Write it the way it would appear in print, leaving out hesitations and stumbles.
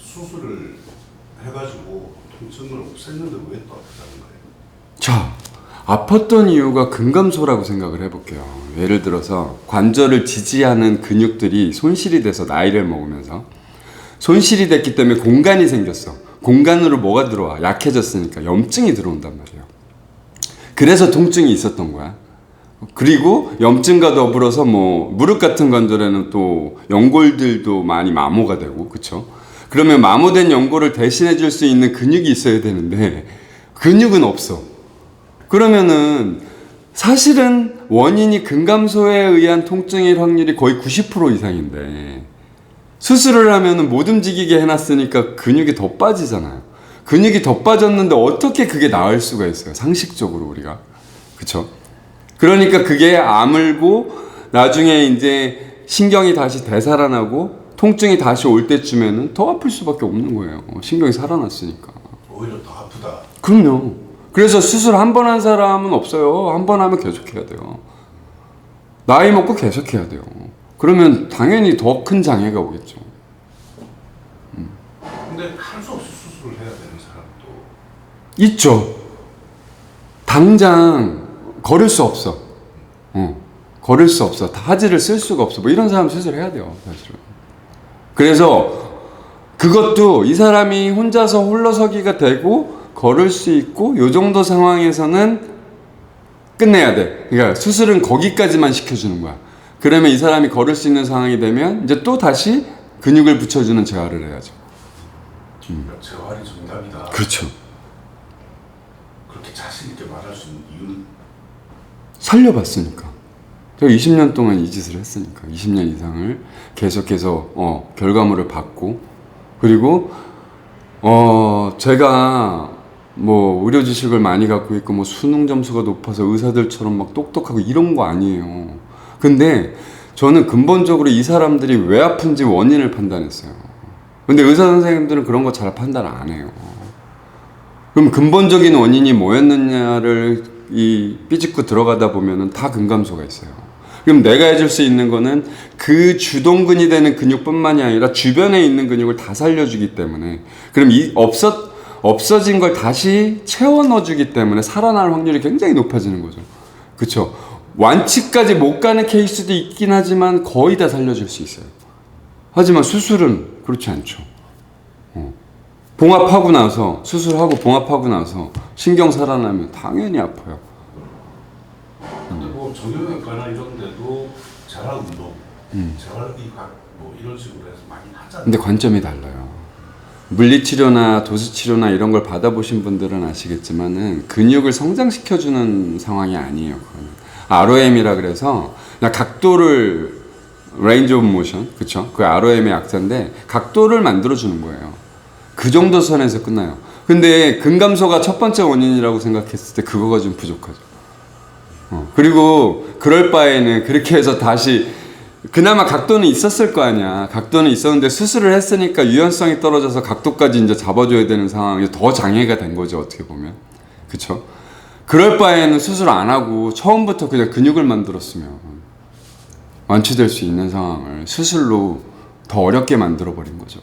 수술을 해가지고 통증을 없앴는데 왜 또 아프다는 거예요? 자, 아팠던 이유가 근감소라고 생각을 해볼게요. 예를 들어서 관절을 지지하는 근육들이 손실이 돼서 나이를 먹으면서 손실이 됐기 때문에 공간이 생겼어. 공간으로 뭐가 들어와? 약해졌으니까 염증이 들어온단 말이에요. 그래서 통증이 있었던 거야. 그리고 염증과 더불어서 뭐 무릎 같은 관절에는 또 연골들도 많이 마모가 되고, 그쵸? 그러면 마모된 연골을 대신해 줄 수 있는 근육이 있어야 되는데 근육은 없어. 그러면은 사실은 원인이 근감소에 의한 통증일 확률이 거의 90% 이상인데 수술을 하면은 못 움직이게 해놨으니까 근육이 더 빠지잖아요. 근육이 더 빠졌는데 어떻게 그게 나을 수가 있어요? 상식적으로 우리가. 그쵸? 그러니까 그게 아물고 나중에 이제 신경이 다시 되살아나고 통증이 다시 올 때쯤에는 더 아플 수밖에 없는 거예요. 신경이 살아났으니까. 오히려 더 아프다. 그럼요. 그래서 수술 한 번 한 사람은 없어요. 한 번 하면 계속 해야 돼요. 나이 먹고 계속 해야 돼요. 그러면 당연히 더 큰 장애가 오겠죠. 근데 할 수 없이 수술을 해야 되는 사람도 있죠. 당장 걸을 수 없어. 걸을 수 없어. 하지를 쓸 수가 없어. 뭐 이런 사람 수술해야 돼요, 사실은. 그래서 그것도 이 사람이 혼자서 홀로서기가 되고 걸을 수 있고 요 정도 상황에서는 끝내야 돼. 그러니까 수술은 거기까지만 시켜주는 거야. 그러면 이 사람이 걸을 수 있는 상황이 되면 이제 또 다시 근육을 붙여주는 재활을 해야죠. 재활이 정답이다. 그렇죠. 그렇게 자신 있게 말할 수 있는 이유는? 살려봤으니까. 제가 20년 동안 이 짓을 했으니까. 20년 이상을 계속해서 결과물을 받고, 그리고 제가 뭐 의료 지식을 많이 갖고 있고 뭐 수능 점수가 높아서 의사들처럼 막 똑똑하고 이런 거 아니에요. 근데 저는 근본적으로 이 사람들이 왜 아픈지 원인을 판단했어요. 근데 의사 선생님들은 그런 거 잘 판단 안 해요. 그럼 근본적인 원인이 뭐였느냐를 삐집고 들어가다 보면은 다 근감소가 있어요. 그럼 내가 해줄 수 있는 거는 그 주동근이 되는 근육뿐만이 아니라 주변에 있는 근육을 다 살려주기 때문에, 그럼 없어진 걸 다시 채워 넣어주기 때문에 살아날 확률이 굉장히 높아지는 거죠. 그쵸? 완치까지 못 가는 케이스도 있긴 하지만 거의 다 살려줄 수 있어요. 하지만 수술은 그렇지 않죠. 봉합하고 나서, 수술하고 봉합하고 나서 신경 살아나면 당연히 아파요. 근데 뭐 정형외과나 이런 데도 재활 운동, 재활의학 뭐 이런 식으로 해서 많이 하잖아요. 근데 관점이 달라요. 물리치료나 도수치료나 이런 걸 받아보신 분들은 아시겠지만은 근육을 성장시켜주는 상황이 아니에요. 그거는 ROM이라 그래서 그냥 각도를 range of motion, 그쵸? 그 ROM의 약자인데 각도를 만들어주는 거예요. 그 정도 선에서 끝나요. 근데 근감소가 첫 번째 원인이라고 생각했을 때 그거가 좀 부족하죠. 그리고 그럴 바에는 그렇게 해서 다시 그나마 각도는 있었을 거 아니야. 각도는 있었는데 수술을 했으니까 유연성이 떨어져서 각도까지 이제 잡아줘야 되는 상황이 더 장애가 된 거죠, 어떻게 보면. 그쵸? 그럴 바에는 수술 안 하고 처음부터 그냥 근육을 만들었으면 완치될 수 있는 상황을 수술로 더 어렵게 만들어 버린 거죠.